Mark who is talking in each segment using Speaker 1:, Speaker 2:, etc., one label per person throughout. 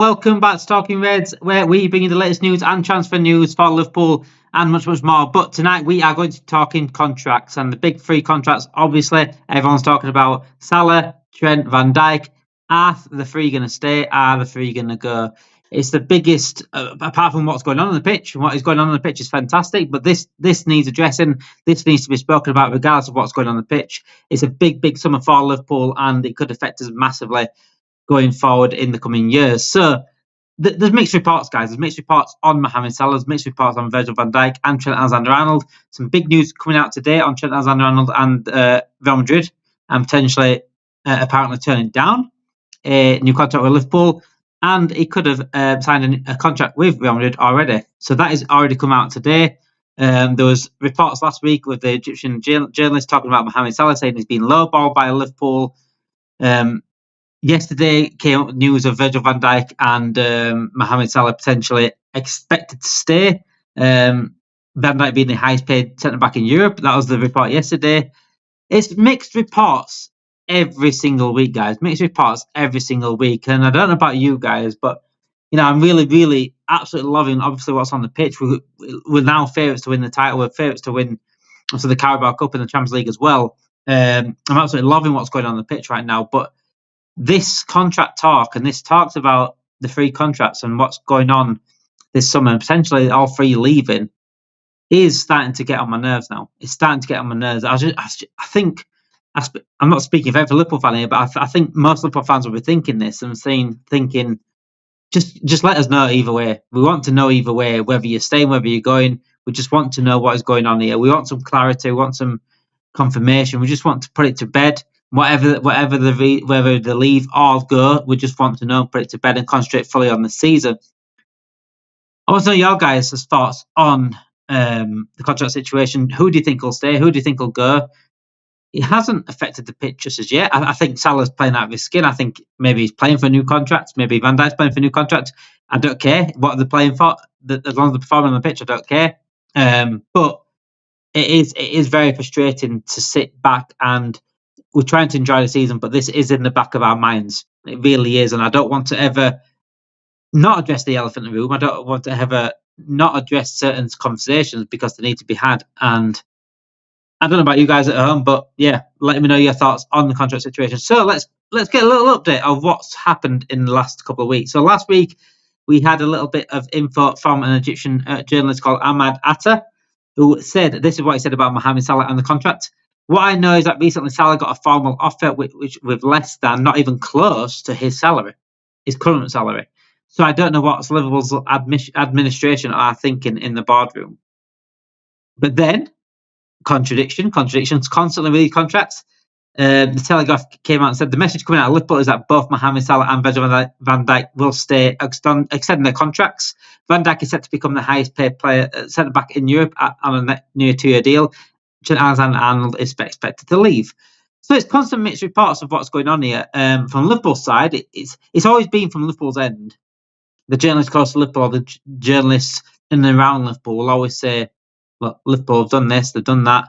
Speaker 1: Welcome back to Talking Reds, where we bring you the latest news and transfer news for Liverpool and much, much more. But tonight we are going to be talking contracts, and the big three contracts, obviously, everyone's talking about Salah, Trent, Van Dijk. Are the three going to stay? Are the three going to go? It's the biggest, apart from what's going on the pitch. And what is going on the pitch is fantastic, but this needs addressing. This needs to be spoken about regardless of what's going on the pitch. It's a big, big summer for Liverpool, and it could affect us massively going forward in the coming years. So there's mixed reports, guys. There's mixed reports on Mohamed Salah, there's mixed reports on Virgil Van Dijk and Trent Alexander-Arnold. Some big news coming out today on Trent Alexander-Arnold and Real Madrid, and potentially apparently turning down a new contract with Liverpool. And he could have signed a contract with Real Madrid already. So that is already come out today. There was reports last week with the Egyptian journalist talking about Mohamed Salah saying he's been lowballed by Liverpool. Yesterday came up with news of Virgil van Dijk and Mohamed Salah potentially expected to stay. Van Dijk being the highest paid centre-back in Europe. That was the report yesterday. It's mixed reports every single week, guys. Mixed reports every single week. And I don't know about you guys, but I'm really, really absolutely loving, obviously, what's on the pitch. We're now favourites to win the title. We're favourites to win also the Carabao Cup and the Champions League as well. I'm absolutely loving what's going on the pitch right now. But this contract talk, and this talks about the three contracts and what's going on this summer, and potentially all three leaving, is starting to get on my nerves now. It's starting to get on my nerves. I think, I'm not speaking for every Liverpool fan here, but I think most Liverpool fans will be thinking this and thinking, just let us know either way. We want to know either way, whether you're staying, whether you're going. We just want to know what is going on here. We want some clarity. We want some confirmation. We just want to put it to bed. Whether they leave or go, we just want to know, put it to bed and concentrate fully on the season. I want to know your guys' thoughts on the contract situation. Who do you think will stay? Who do you think will go? It hasn't affected the pitch just as yet. I think Salah's playing out of his skin. I think maybe he's playing for a new contract. Maybe Van Dijk's playing for a new contract. I don't care what they're playing for. As long as they're performing on the pitch, I don't care. But it is very frustrating to sit back, and we're trying to enjoy the season, but this is in the back of our minds. It really is. And I don't want to ever not address the elephant in the room. I don't want to ever not address certain conversations because they need to be had. And I don't know about you guys at home, but yeah, let me know your thoughts on the contract situation. So let's get a little update of what's happened in the last couple of weeks. So last week, we had a little bit of info from an Egyptian journalist called Ahmad Atta, who said, this is what he said about Mohamed Salah and the contract. What I know is that recently Salah got a formal offer which with less than, not even close to his salary, his current salary. So I don't know what Liverpool's administration are thinking in the boardroom. But then, contradictions constantly with these contracts. The Telegraph came out and said the message coming out of Liverpool is that both Mohamed Salah and Virgil van Dijk will stay, extending their contracts. Van Dijk is set to become the highest paid player centre-back in Europe on a near 2-year deal. Trent Alexander-Arnold is expected to leave. So it's constant mixed reports of what's going on here. From Liverpool's side, it's always been from Liverpool's end. The journalists close to Liverpool, the journalists in and around Liverpool will always say, "Look, Liverpool have done this, they've done that."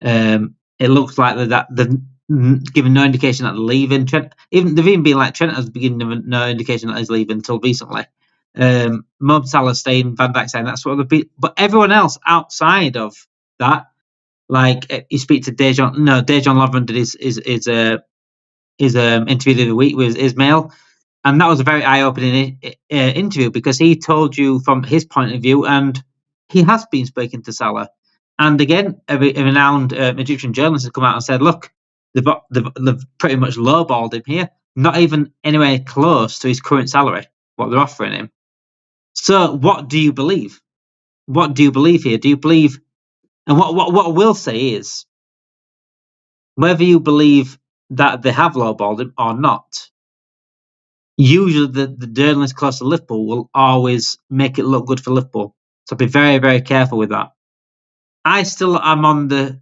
Speaker 1: It looks like they've given no indication that they're leaving. They've even been like Trent has given no indication that he's leaving until recently. Mohamed Salah staying, Van Dijk saying that's what they'll be. But everyone else outside of that, like you speak to Dejan Lovren did his interview the other week with Ismail, and that was a very eye-opening interview because he told you from his point of view, and he has been speaking to Salah. And again, a renowned Egyptian journalist has come out and said, look, they've pretty much lowballed him here, not even anywhere close to his current salary, what they're offering him. So what do you believe? What do you believe here? Do you believe... And what I will say is, whether you believe that they have lowballed him or not, usually the journalists close to Liverpool will always make it look good for Liverpool. So be very, very careful with that. I still am on the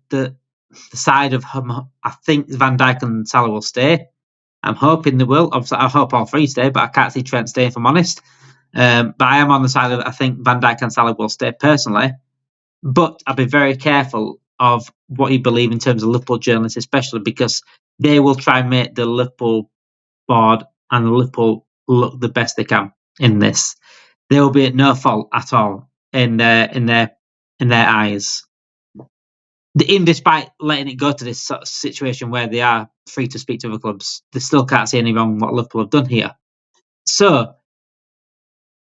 Speaker 1: side of I think Van Dijk and Salah will stay. I'm hoping they will. Obviously, I hope all three stay, but I can't see Trent staying, if I'm honest. But I am on the side of I think Van Dijk and Salah will stay personally. But I'll be very careful of what you believe in terms of Liverpool journalists, especially because they will try and make the Liverpool board and Liverpool look the best they can. in this. They will be at no fault at all in their eyes. Even despite letting it go to this sort of situation where they are free to speak to other clubs, they still can't see any wrong what Liverpool have done here. So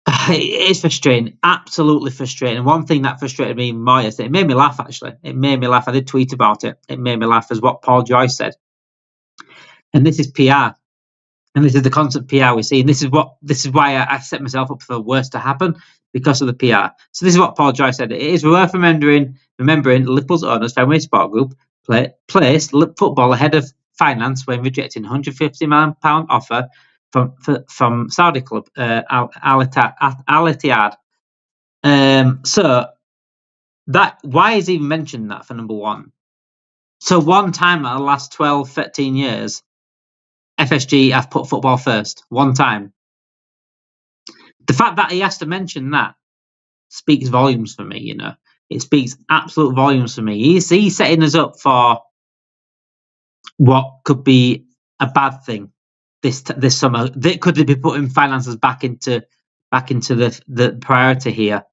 Speaker 1: it's frustrating, absolutely frustrating. One thing that frustrated me more yesterday, it made me laugh actually. It made me laugh. I did tweet about it. It made me laugh as what Paul Joyce said. And this is PR. And this is the constant PR we see. And this is why I set myself up for the worst to happen, because of the PR. So this is what Paul Joyce said. It is worth remembering Liverpool's owners, Fenway Sport Group, placed football ahead of finance when rejecting £150 million offer from Saudi club Al Ittihad. So that, why is he even mentioned that for number one? So one time in the last 12, 13 years, FSG have put football first. One time. The fact that he has to mention that speaks volumes for me, you know. It speaks absolute volumes for me. He's setting us up for what could be a bad thing this summer. Could they be putting finances back into the priority here?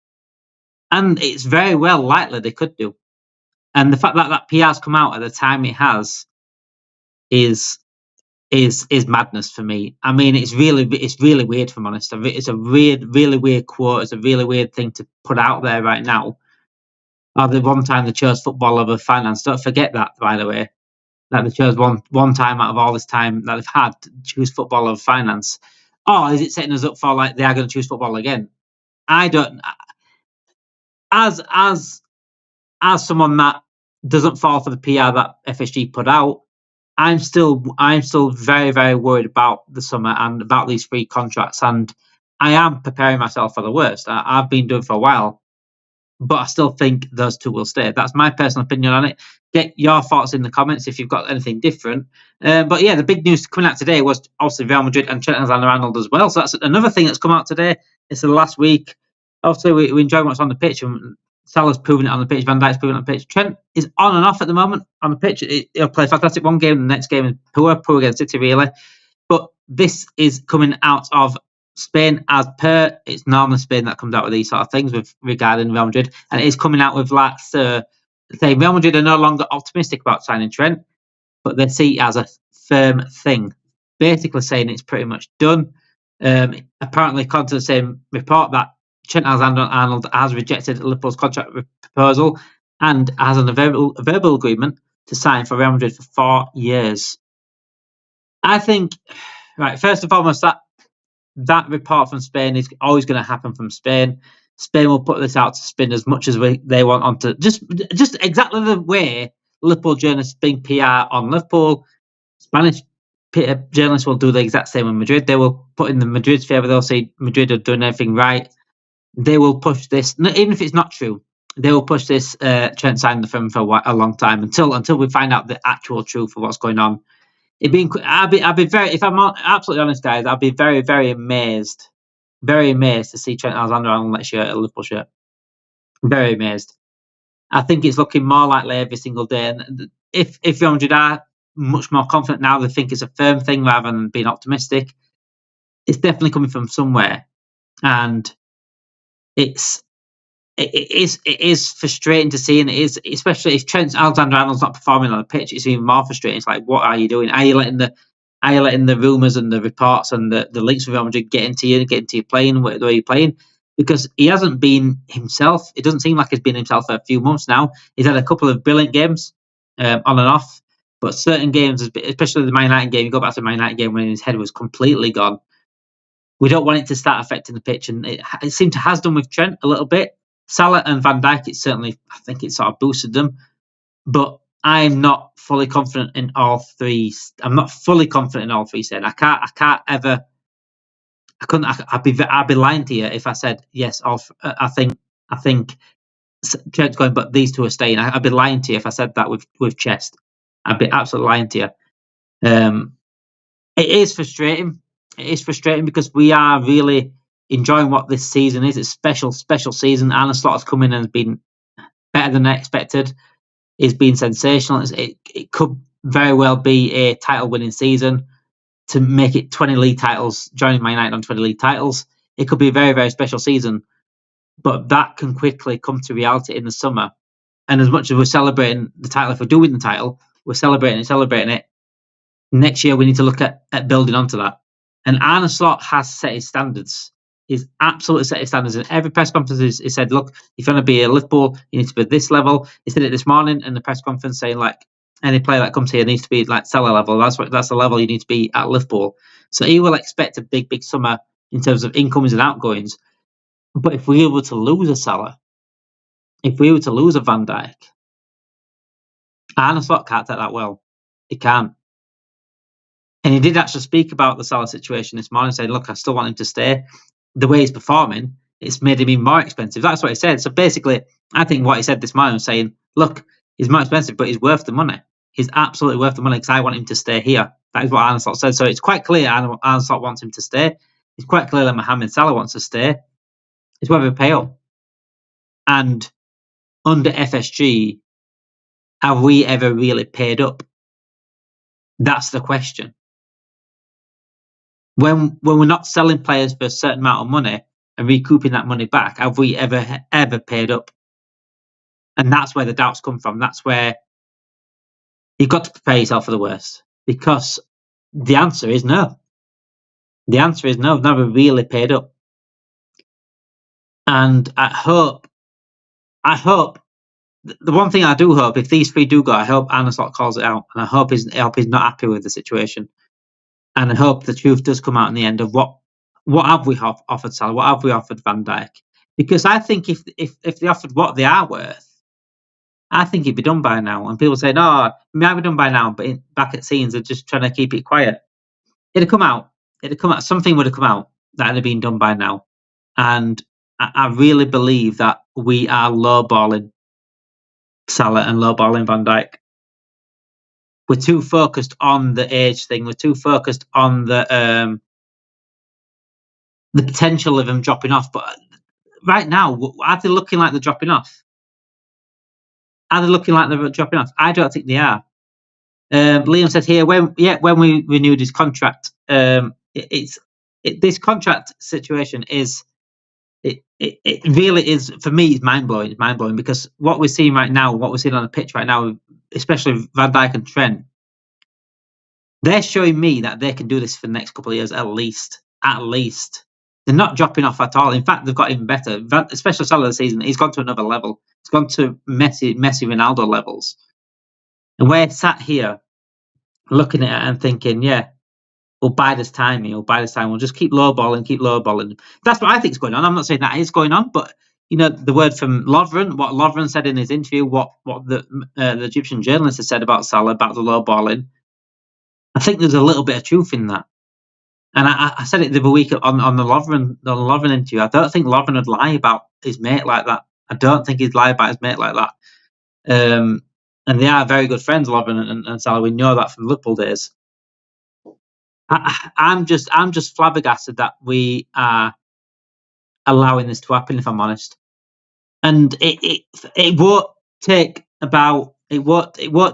Speaker 1: And it's very well likely they could do. And the fact that PR's come out at the time it has is madness for me. I mean, it's really weird, if I'm honest. It's a really weird quote. It's a really weird thing to put out there right now. The one time they chose football over finance. Don't forget that, by the way. That they chose one time out of all this time that they've had to choose football over finance. Or is it setting us up for like they are going to choose football again? I don't. As someone that doesn't fall for the PR that FSG put out, I'm still very, very worried about the summer and about these free contracts, and I am preparing myself for the worst. I've been doing it for a while, but I still think those two will stay. That's my personal opinion on it. Get your thoughts in the comments if you've got anything different. But yeah, the big news coming out today was obviously Real Madrid and Trent Alexander-Arnold as well. So that's another thing that's come out today. It's the last week. Obviously, we enjoy what's on the pitch, and Salah's proving it on the pitch. Van Dijk's proving it on the pitch. Trent is on and off at the moment on the pitch. He'll play fantastic one game. The next game is poor against City, really. But this is coming out of Spain as per. It's normally Spain that comes out with these sort of things regarding Real Madrid. And it is coming out with saying Real Madrid are no longer optimistic about signing Trent, but they see it as a firm thing. Basically saying it's pretty much done. Apparently, according to the same report, that Trent Alexander-Arnold has rejected Liverpool's contract proposal and has a verbal agreement to sign for Real Madrid for 4 years. I think, right, first and foremost, that report from Spain is always going to happen from Spain. Spain will put this out to spin as much as they want onto just exactly the way Liverpool journalists being PR on Liverpool. Spanish journalists will do the exact same in Madrid. They will put in the Madrid's favour. They'll say Madrid are doing everything right. They will push this, even if it's not true. They will push this Trent signing the firm for a long time until we find out the actual truth of what's going on. I'd be very, if I'm absolutely honest, guys, I'd be very, very amazed to see Trent Alexander-Arnold next year at a Liverpool shirt. Very amazed. I think it's looking more likely every single day. And if Real Madrid are much more confident now, they think it's a firm thing rather than being optimistic. It's definitely coming from somewhere, and it is frustrating to see, and it is, especially if Trent Alexander-Arnold's not performing on the pitch, it's even more frustrating. It's like, what are you doing? Are you letting the rumours and the reports and the links with Real Madrid get into you playing the way you're playing? Because he hasn't been himself. It doesn't seem like he's been himself for a few months now. He's had a couple of brilliant games on and off, but certain games, especially the Man United game, you go back to the Man United game when his head was completely gone. We don't want it to start affecting the pitch, and it seemed to has done with Trent a little bit. Salah and Van Dijk, I think it sort of boosted them, but I'm not fully confident in all three. I'm not fully confident in all three. Said I can't ever. I couldn't. I'd be lying to you if I said yes. I think Trent's going, but these two are staying. I'd be lying to you if I said that with chest. I'd be absolutely lying to you. It is frustrating. It is frustrating because we are really enjoying what this season is. It's a special season. Arne Slot's come in and has been better than I expected. It's been sensational. It could very well be a title-winning season to make it 20 league titles, joining Man United on 20 league titles. It could be a very, very special season, but that can quickly come to reality in the summer. And as much as we're celebrating the title, if we're doing the title, we're celebrating it. Next year, we need to look at building onto that. And Arne Slot has set his standards. He's absolutely set his standards. In every press conference, he said, look, if you want to be a Liverpool, you need to be at this level. He said it this morning in the press conference, saying, like, any player that comes here needs to be like Salah level. That's the level you need to be at Liverpool. So he will expect a big, big summer in terms of incomings and outgoings. But if we were to lose a Salah, if we were to lose a Van Dijk, Arne Slot can't take that well. He can't. And he did actually speak about the Salah situation this morning, saying, look, I still want him to stay. The way he's performing, it's made him even more expensive. That's what he said. So basically, I think what he said this morning was saying, look, he's more expensive, but he's worth the money. He's absolutely worth the money because I want him to stay here. That is what Arne Slot said. So it's quite clear Arne Slot wants him to stay. It's quite clear that Mohamed Salah wants to stay. It's whether we pay up. And under FSG, have we ever really paid up? That's the question. When we're not selling players for a certain amount of money and recouping that money back, have we ever paid up? And that's where the doubts come from. That's where you've got to prepare yourself for the worst, because the answer is no. The answer is no. We've never really paid up. And I hope, the one thing I do hope, if these three do go, I hope Arne Slot calls it out. And I hope he's not happy with the situation. And I hope the truth does come out in the end of what have we offered Salah, what have we offered Van Dijk? Because I think if they offered what they are worth, I think it'd be done by now. And people say, no, it might be done by now, but back at scenes, they're just trying to keep it quiet. It'd come out. Something would have come out that had been done by now. And I really believe that we are lowballing Salah and lowballing Van Dijk. We're too focused on the age thing. We're too focused on the potential of them dropping off. But right now, are they looking like they're dropping off? I don't think they are. Liam says here, when we renewed his contract, this contract situation is it really is, for me, it's mind blowing. It's mind blowing because what we're seeing right now, what we're seeing on the pitch right now, especially Van Dijk and Trent, they're showing me that they can do this for the next couple of years at least. They're not dropping off at all. In fact, they've got even better. Especially Salah this season, he's gone to another level. He's gone to Messi, Ronaldo levels. And we're sat here looking at it and thinking, yeah, we'll buy this time. We'll just keep lowballing. That's what I think is going on. I'm not saying that is going on, but the word from Lovren, what Lovren said in his interview, what the Egyptian journalist has said about Salah, about the lowballing, I think there's a little bit of truth in that. And I said it the other week on the Lovren interview. I don't think Lovren would lie about his mate like that. I don't think he'd lie about his mate like that. And they are very good friends, Lovren and Salah. We know that from Liverpool days. I'm just flabbergasted that we are allowing this to happen, if I'm honest. And it won't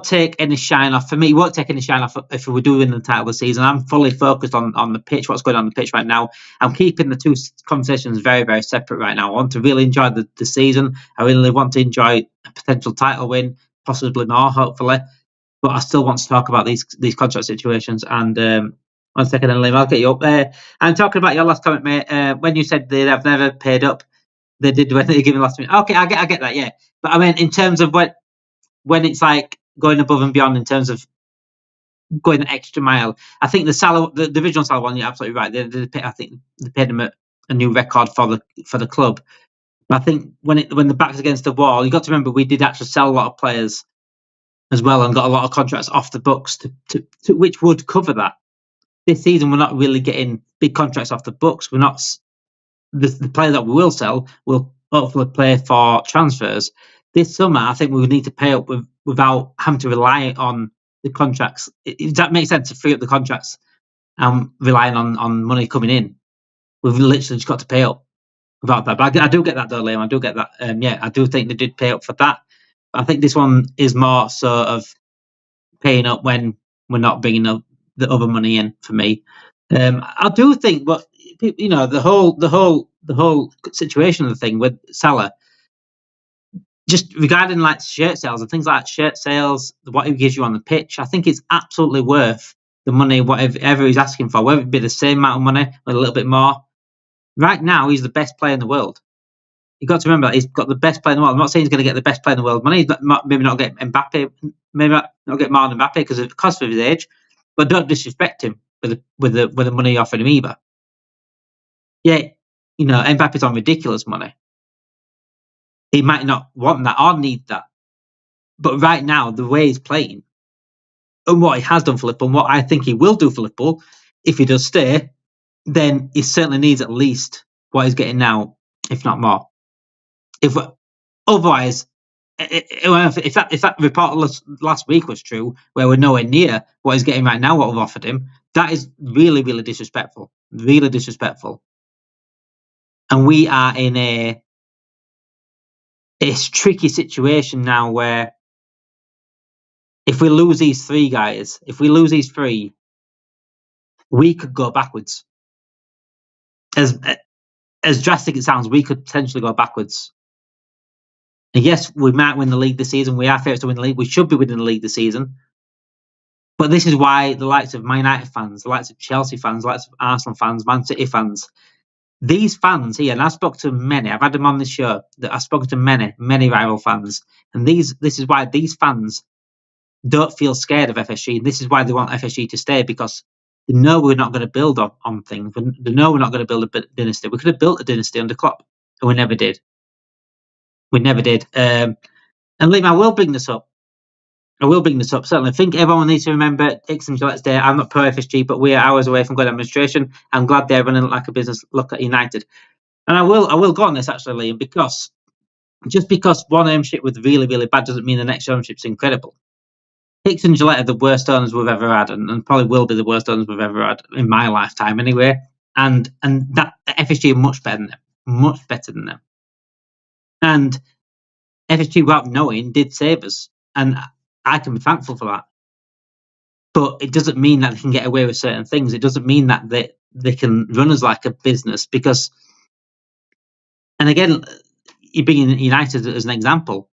Speaker 1: take any shine off for me. It won't take any shine off if we were doing the title of the season. I'm fully focused on the pitch, what's going on the pitch right now. I'm keeping the two conversations very, very separate right now. I want to really enjoy the season. I really want to enjoy a potential title win, possibly more, hopefully. But I still want to talk about these contract situations. And 1 second, Liam, I'll get you up there. I'm talking about your last comment, mate. When you said they have never paid up, they did when they gave me last minute. Okay, I get that, yeah. But I mean, in terms of when it's like going above and beyond in terms of going the extra mile, I think the original Salah one, you're absolutely right. I think they paid him a new record for the club. But I think when the back's against the wall, you got to remember we did actually sell a lot of players as well and got a lot of contracts off the books to which would cover that. This season, we're not really getting big contracts off the books. We're not. The player that we will sell will hopefully play for transfers. This summer, I think we would need to pay up without having to rely on the contracts. Does that make sense, to free up the contracts and relying on money coming in? We've literally just got to pay up without that. But I do get that, though, Liam. I do get that. I do think they did pay up for that. But I think this one is more sort of paying up when we're not bringing up the other money in for me. I do think, but the whole situation of the thing with Salah, just regarding like shirt sales and things like shirt sales, what he gives you on the pitch, I think it's absolutely worth the money, whatever he's asking for, whether it be the same amount of money or a little bit more. Right now, he's the best player in the world. You've got to remember that he's got the best player in the world. I'm not saying he's going to get the best player in the world money. Maybe not get Mbappe, maybe not get more than Mbappe because of the cost of his age. But don't disrespect him with the money you offered him either. Yeah, Mbappe's on ridiculous money. He might not want that or need that. But right now, the way he's playing and what he has done for Liverpool and what I think he will do for Liverpool, if he does stay, then he certainly needs at least what he's getting now, if not more. Otherwise, if that report last week was true, where we're nowhere near what he's getting right now, what we've offered him, that is really, really disrespectful. Really disrespectful. And we are in a tricky situation now where if we lose these three guys, we could go backwards. As drastic as it sounds, we could potentially go backwards. And yes, we might win the league this season. We are favourites to win the league. We should be winning the league this season. But this is why the likes of Man United fans, the likes of Chelsea fans, the likes of Arsenal fans, Man City fans, these fans here, and I've spoken to many, I've had them on this show, I've spoken to many, many rival fans, and this is why these fans don't feel scared of FSG, and this is why they want FSG to stay, because they know we're not going to build on things. They know we're not going to build a dynasty. We could have built a dynasty under Klopp, and we never did. And Liam, I will bring this up. Certainly. I think everyone needs to remember Dixon Gillette's Day. I'm not pro FSG, but we are hours away from good administration. I'm glad they're running like a business. Look at United. And I will go on this actually, Liam, because just because one ownership was really, really bad doesn't mean the next ownership's incredible. Dixon Gillette are the worst owners we've ever had, and probably will be the worst owners we've ever had in my lifetime anyway. And that FSG are much better than them. And FSG, without knowing, did save us. And I can be thankful for that. But it doesn't mean that they can get away with certain things. It doesn't mean that they can run us like a business because, and again, you bring in United as an example.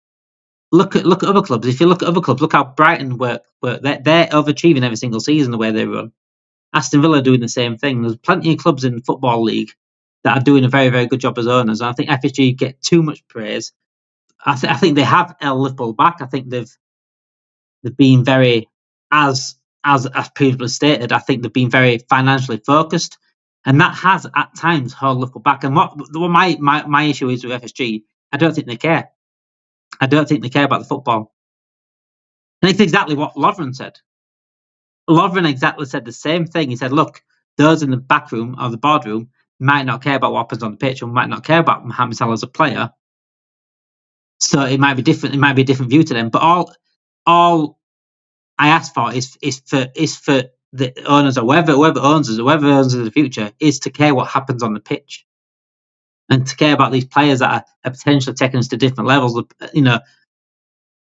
Speaker 1: Look at other clubs. If you look at other clubs, look how Brighton work. They're overachieving every single season the way they run. Aston Villa are doing the same thing. There's plenty of clubs in the Football League that are doing a very, very good job as owners. And I think FSG get too much praise. I think they have Liverpool back. I think they've been very, as previously stated, I think they've been very financially focused, and that has at times held Liverpool back. And what my issue is with FSG, I don't think they care. I don't think they care about the football. And it's exactly what Lovren said. Lovren exactly said the same thing. He said, look, those in the back room or the boardroom might not care about what happens on the pitch and might not care about Mohamed Salah as a player. So it might be different. It might be a different view to them. But all I ask for is for the owners or whoever owns us, whoever owns us in the future, is to care what happens on the pitch. And to care about these players that are potentially taking us to different levels,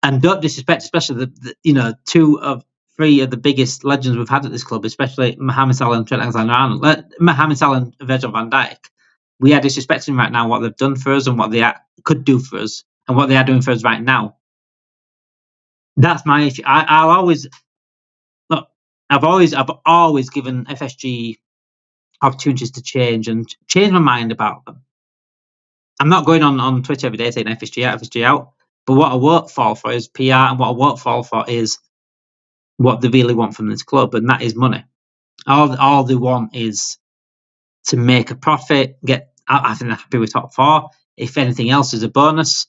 Speaker 1: and don't disrespect, especially the 2 of 3 of the biggest legends we've had at this club, especially Mohamed Salah and Trent Alexander-Arnold, Mohamed Salah and Virgil Van Dijk. We are disrespecting right now what they've done for us and what they could do for us and what they are doing for us right now. That's my issue. I've always given FSG opportunities to change my mind about them. I'm not going on Twitter every day saying FSG out. But what I won't fall for is PR, and what I won't fall for is what they really want from this club, and that is money. All they want is to make a profit. I think they're happy with top 4. If anything else is a bonus,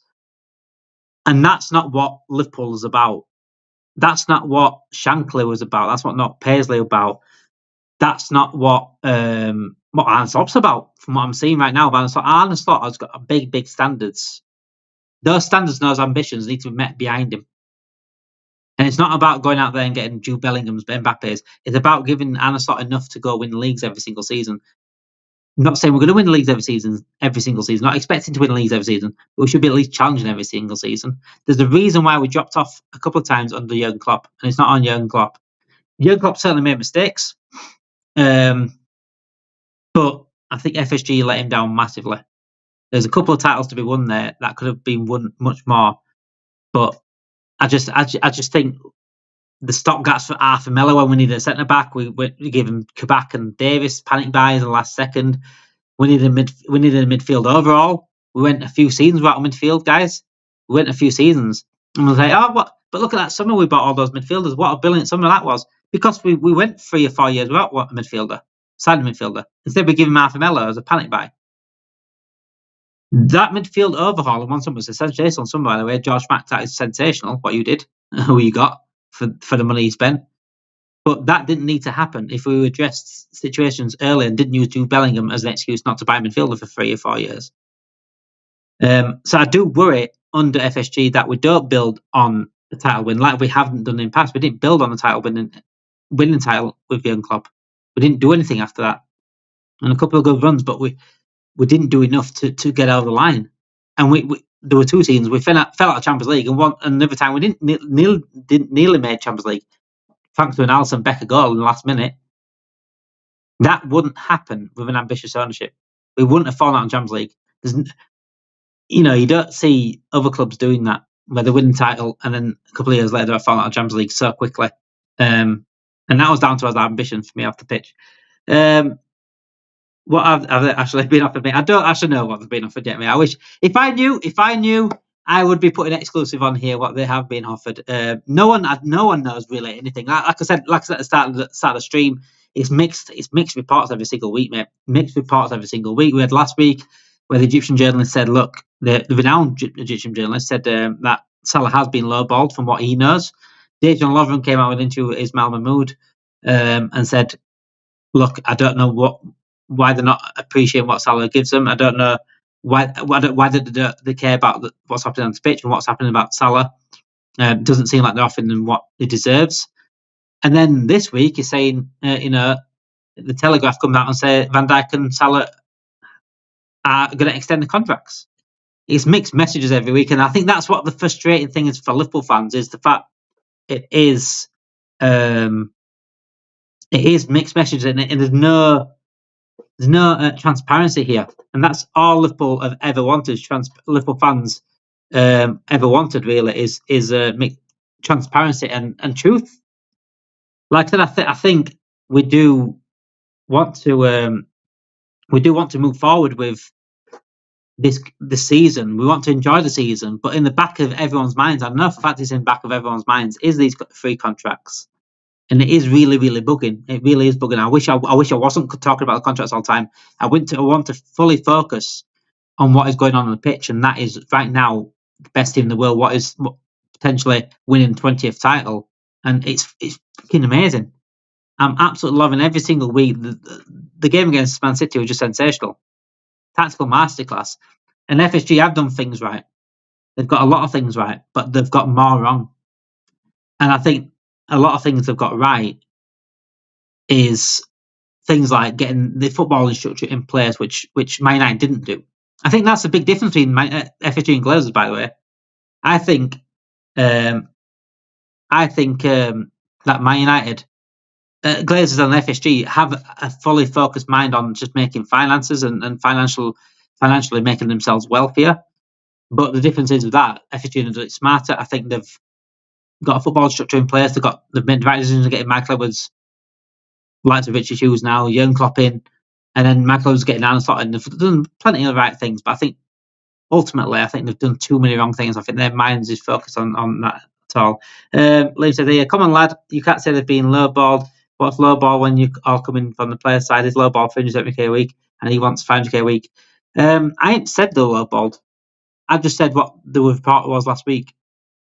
Speaker 1: and that's not what Liverpool is about. That's not what Shankly was about. That's not Paisley about. That's not what Arne Slot's about. From what I'm seeing right now, Arne Slot has got big standards. Those standards and those ambitions need to be met behind him. And it's not about going out there and getting Jude Bellingham's, Mbappe's. It's about giving Arne Slot enough to go win the leagues every single season. I'm not saying we're going to win the leagues every single season. Not expecting to win the leagues every season, but we should be at least challenging every single season. There's a reason why we dropped off a couple of times under Jurgen Klopp, and it's not on Jurgen Klopp. Jurgen Klopp certainly made mistakes, but I think FSG let him down massively. There's a couple of titles to be won there that could have been won much more, but I just think the stopgaps for Arthur Miller when we needed a centre back, we gave him Kabak and Davis panic buys in the last second. We needed a midfield overall. We went a few seasons without a midfield, guys. We went a few seasons, and we was like, oh, what? But look at that summer we bought all those midfielders. What a brilliant summer that was! Because we went 3 or 4 years without a midfielder, signed a midfielder. Instead, we give him Arthur Miller as a panic buy. That midfield overhaul in one summer was a sensational summer, by the way. George Mack, that is sensational, what you did, who you got for the money you spent. But that didn't need to happen if we addressed situations early and didn't use Jude Bellingham as an excuse not to buy a midfielder for 3 or 4 years. So I do worry under FSG that we don't build on the title win like we haven't done in the past. We didn't build on the title winning title with Jurgen Klopp. We didn't do anything after that. And a couple of good runs, but we didn't do enough to get over the line. And there were 2 seasons we fell out of Champions League, and another time we didn't nearly make Champions League thanks to an Alisson Becker goal in the last minute. That wouldn't happen with an ambitious ownership. We wouldn't have fallen out in Champions League. You don't see other clubs doing that, where they win the title and then a couple of years later they're falling out of Champions League so quickly. And that was down to our ambition for me off the pitch. What have they actually been offered me? I don't actually know what they've been offered yet. I wish if I knew, I would be putting exclusive on here what they have been offered. No one knows really anything. Like I said at the start of the stream, it's mixed reports every single week, mate. Mixed reports every single week. We had last week where the Egyptian journalist said, look, the renowned Egyptian journalist said that Salah has been lowballed from what he knows. Dejan Lovren came out with an interview with Ismail Mahmoud and said, look, I don't know why they're not appreciating what Salah gives them. I don't know why they care about what's happening on the pitch and what's happening about Salah. It doesn't seem like they're offering him what he deserves. And then this week he's saying, the Telegraph come out and say Van Dijk and Salah are going to extend the contracts. It's mixed messages every week, and I think that's what the frustrating thing is for Liverpool fans, is the fact it is mixed messages, and there's no transparency here, and that's all Liverpool have ever wanted. Liverpool fans ever wanted really is transparency and truth. Like I said, I think we do want to move forward with this season. We want to enjoy the season, but in the back of everyone's minds, I know for a fact it's in the back of everyone's minds, is these 3 contracts. And it is really, really bugging. It really is bugging. I wish I wasn't talking about the contracts all the time. I want to fully focus on what is going on the pitch, and that is right now the best team in the world. What is potentially winning 20th title, and it's freaking amazing. I'm absolutely loving every single week. The game against Man City was just sensational, tactical masterclass. And FSG have done things right. They've got a lot of things right, but they've got more wrong. And I think a lot of things they've got right is things like getting the footballing structure in place, which Man United didn't do. I think that's a big difference between FSG and Glazers, by the way. I think that Man United, Glazers and FSG have a fully focused mind on just making finances and financially making themselves wealthier. But the difference is with that, FSG have done it smarter. I think they've got a football structure in place. They've made the right decisions of getting Michael Edwards, likes of Richard Hughes now, Jurgen Klopp in, and then Michael Edwards getting down and slotted. They've done plenty of the right things, but I think ultimately, they've done too many wrong things. I think their minds is focused on that at all. Liam said here, come on lad, you can't say they've been lowballed. What's lowball when you are coming from the player side? Is lowball 370k a week and he wants 500k a week. I ain't said they're lowballed. I've just said what the report was last week.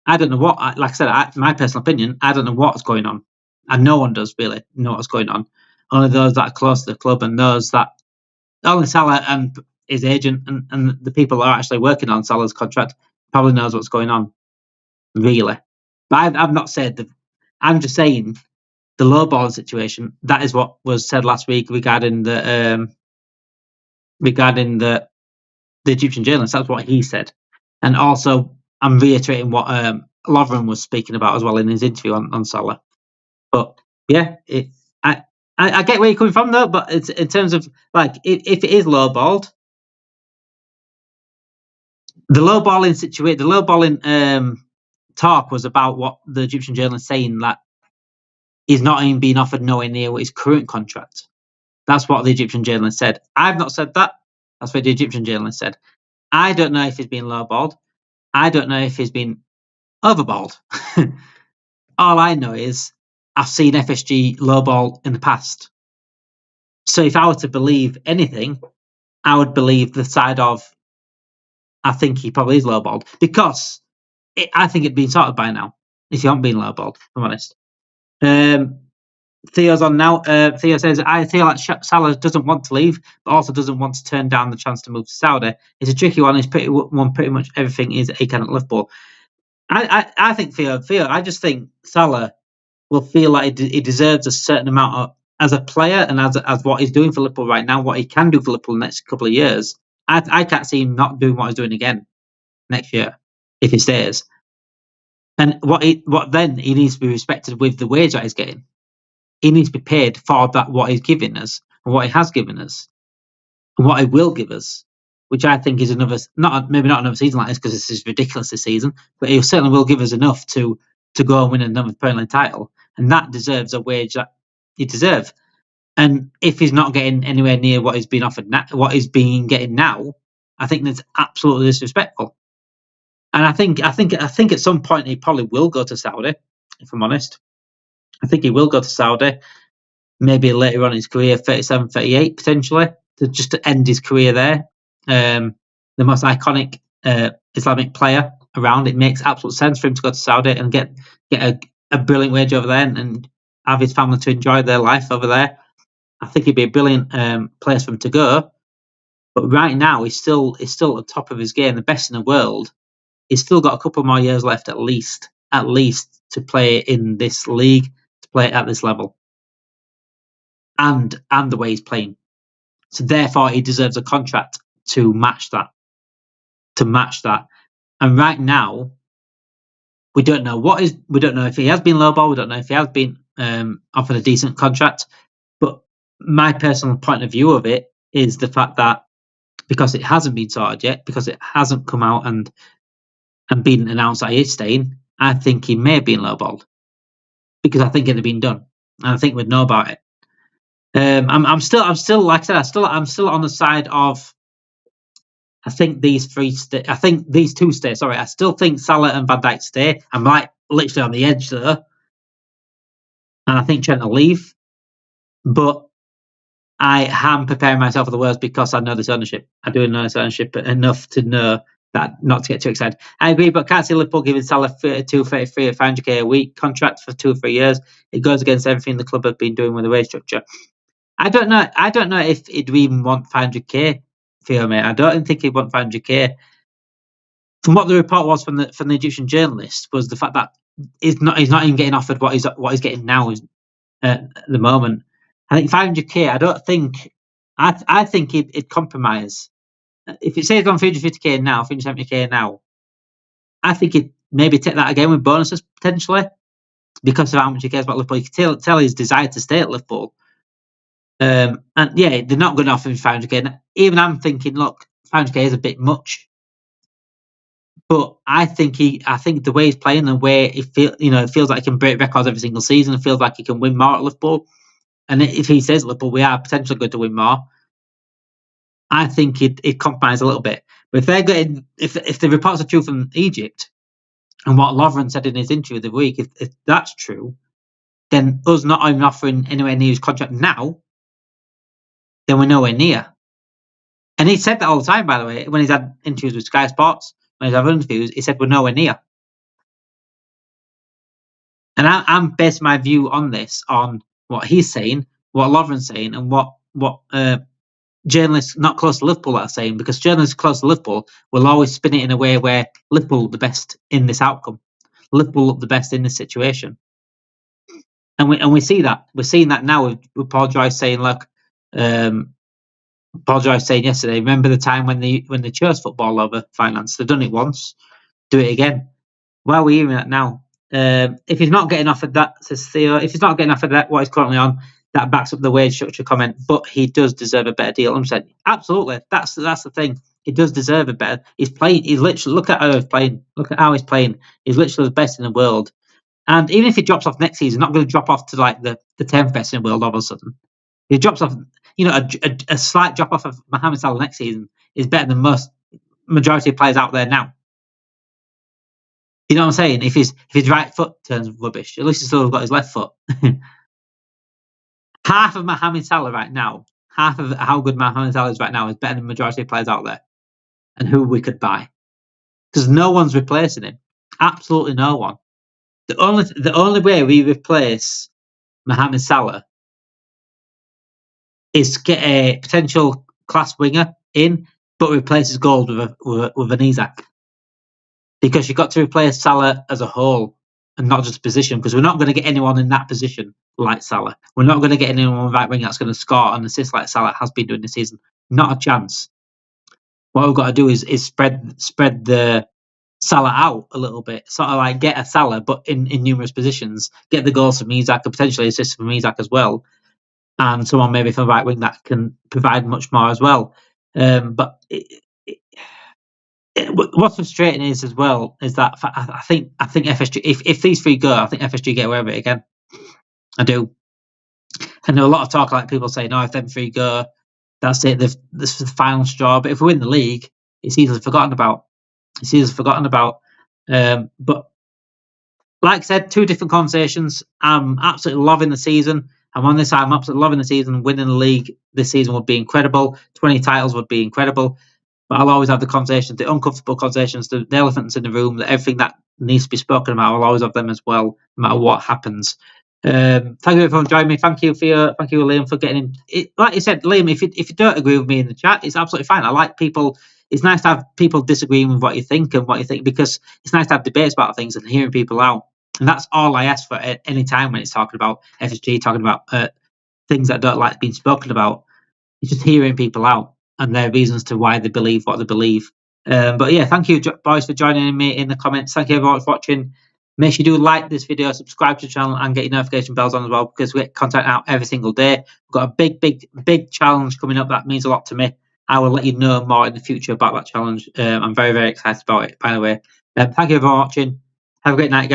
Speaker 1: I don't know what, like I said, my personal opinion, I don't know what's going on. And no one does really know what's going on. Only those that are close to the club and those that, only Salah and his agent and the people that are actually working on Salah's contract probably knows what's going on, really. But I've not said that. I'm just saying the lowball situation, that is what was said last week regarding the Egyptian journalist. That's what he said. And also, I'm reiterating what Lovren was speaking about as well in his interview on Salah. But yeah, I get where you're coming from though, but it's in terms of like if it is lowballed, the lowballing talk was about what the Egyptian journalist saying that he's not even being offered nowhere near his current contract. That's what the Egyptian journalist said. I've not said that. That's what the Egyptian journalist said. I don't know if he's been lowballed. I don't know if he's been overballed. All I know is I've seen FSG lowball in the past. So if I were to believe anything, I would believe the side of I think he probably is lowballed because I think it'd been sorted by now if you haven't been lowballed, if I'm honest. Theo's on now. Theo says, I feel like Salah doesn't want to leave, but also doesn't want to turn down the chance to move to Saudi. It's a tricky one. It's pretty much everything is he can at Liverpool. I think Theo, I just think Salah will feel like he deserves a certain amount of, as a player and as what he's doing for Liverpool right now, what he can do for Liverpool in the next couple of years. I can't see him not doing what he's doing again next year if he stays. And what then he needs to be respected with the wage that he's getting. He needs to be paid for that what he's giving us and what he has given us and what he will give us, which I think is maybe not another season like this because this is ridiculous this season, but he certainly will give us enough to go and win another Premier League title, and that deserves a wage that he deserves. And if he's not getting anywhere near what he's been offered, what he's been getting now, I think that's absolutely disrespectful. And I think at some point he probably will go to Saudi, if I'm honest. I think he will go to Saudi, maybe later on in his career, 37, 38, potentially, to end his career there. The most iconic Islamic player around. It makes absolute sense for him to go to Saudi and get a brilliant wage over there and have his family to enjoy their life over there. I think it'd be a brilliant place for him to go. But right now, he's still at the top of his game, the best in the world. He's still got a couple more years left, at least, to play in this league, to play at this level, and the way he's playing. So therefore, he deserves a contract to match that. And right now, we don't know we don't know if he has been lowballed. We don't know if he has been offered a decent contract. But my personal point of view of it is the fact that because it hasn't been sorted yet, because it hasn't come out and been announced that he is staying, I think he may have been lowballed because I think it had been done, and I think we'd know about it. I'm still like I said, I'm still on the side of. I think these three stay. I think these two stay. Sorry, I still think Salah and Van Dijk stay. I'm like literally on the edge there, and I think Trent will leave. But I am preparing myself for the worst because I know this ownership. I do know this ownership enough to know that not to get too excited. I agree, but can't see Liverpool giving Salah 32, 33, 500k a week contract for 2 or 3 years. It goes against everything the club have been doing with the wage structure. I don't know if he'd even want 500k for you, mate. I don't think he'd want 500k. From what the report was from the Egyptian journalist was the fact that he's not even getting offered what he's getting now at the moment. I think 500k. I don't think. I think he'd compromise. If it says he's on 350k now, 370k now, I think he'd maybe take that again with bonuses potentially because of how much he cares about Liverpool. You can tell his desire to stay at Liverpool. And yeah, they're not going to offer him 500k. Even I'm thinking, look, 500k is a bit much. But I think the way he's playing, the way it feels like he can break records every single season. It feels like he can win more at Liverpool. And if he says Liverpool, we are potentially going to win more. I think he'd compromise a little bit. But if they're getting, if the reports are true from Egypt, and what Lovren said in his interview the week, if that's true, then us not even offering anywhere near his contract now, then we're nowhere near. And he said that all the time, by the way, when he's had interviews with Sky Sports, when he's had interviews, he said we're nowhere near. And I'm basing my view on this, on what he's saying, what Lovren's saying, and what journalists not close to Liverpool are saying, because journalists close to Liverpool will always spin it in a way where Liverpool look the best in this outcome. Liverpool look the best in this situation. And we see that. We're seeing that now with Paul Joyce saying, look, Paul Joyce saying yesterday, remember the time when they chose football over finance? They've done it once, do it again. Well, we're hearing that now. If he's not getting offered that, says Theo, if he's not getting offered that, what he's currently on, that backs up the wage structure comment. But he does deserve a better deal. I'm saying absolutely. That's the thing. He does deserve a better. He's playing. He's literally look at how he's playing. Look at how he's playing. He's literally the best in the world. And even if he drops off next season, not going to drop off to like the 10th best in the world all of a sudden. If he drops off, a slight drop off of Mohamed Salah next season is better than majority of players out there now. You know what I'm saying? If his right foot turns rubbish, at least he's still got his left foot. Half of Mohamed Salah right now, half of how good Mohamed Salah is right now is better than the majority of players out there, and who we could buy, because no one's replacing him. Absolutely no one. The only way we replace Mohamed Salah is get a potential class winger in, but replace his goals with an Isak. Because you've got to replace Salah as a whole and not just position, because we're not going to get anyone in that position like Salah. We're not going to get anyone on right wing that's going to score and assist like Salah has been doing this season. Not a chance. What we've got to do is spread the Salah out a little bit, sort of like get a Salah, but in numerous positions, get the goals from Isak and potentially assist from Isak as well, and someone maybe from the right wing that can provide much more as well. But what's frustrating is as well is that I think FSG, if these three go, I think FSG get away with it again. I do. And there a lot of talk, like people saying, "No, if them three go, that's it. This is the final straw." But if we win the league, it's easily forgotten about. But like I said, two different conversations. I'm absolutely loving the season. I'm on this side. I'm absolutely loving the season. Winning the league this season would be incredible. 20 titles would be incredible. But I'll always have the conversations, the uncomfortable conversations, the elephants in the room, everything that needs to be spoken about. I'll always have them as well, no matter what happens. Thank you for joining me. Thank you, Liam, for getting in. Like you said, Liam, if you don't agree with me in the chat, it's absolutely fine. I like people. It's nice to have people disagreeing with what you think, because it's nice to have debates about things and hearing people out. And that's all I ask for at any time when it's talking about FSG, talking about things that don't like being spoken about. It's just hearing people out and their reasons to why they believe what they believe. But yeah, thank you, boys, for joining me in the comments. Thank you everyone for watching. Make sure you do like this video, subscribe to the channel, and get your notification bells on as well, because we get content out every single day. We've got a big challenge coming up that means a lot to me. I will let you know more in the future about that challenge. I'm very, very excited about it, by the way. Thank you for watching. Have a great night, guys.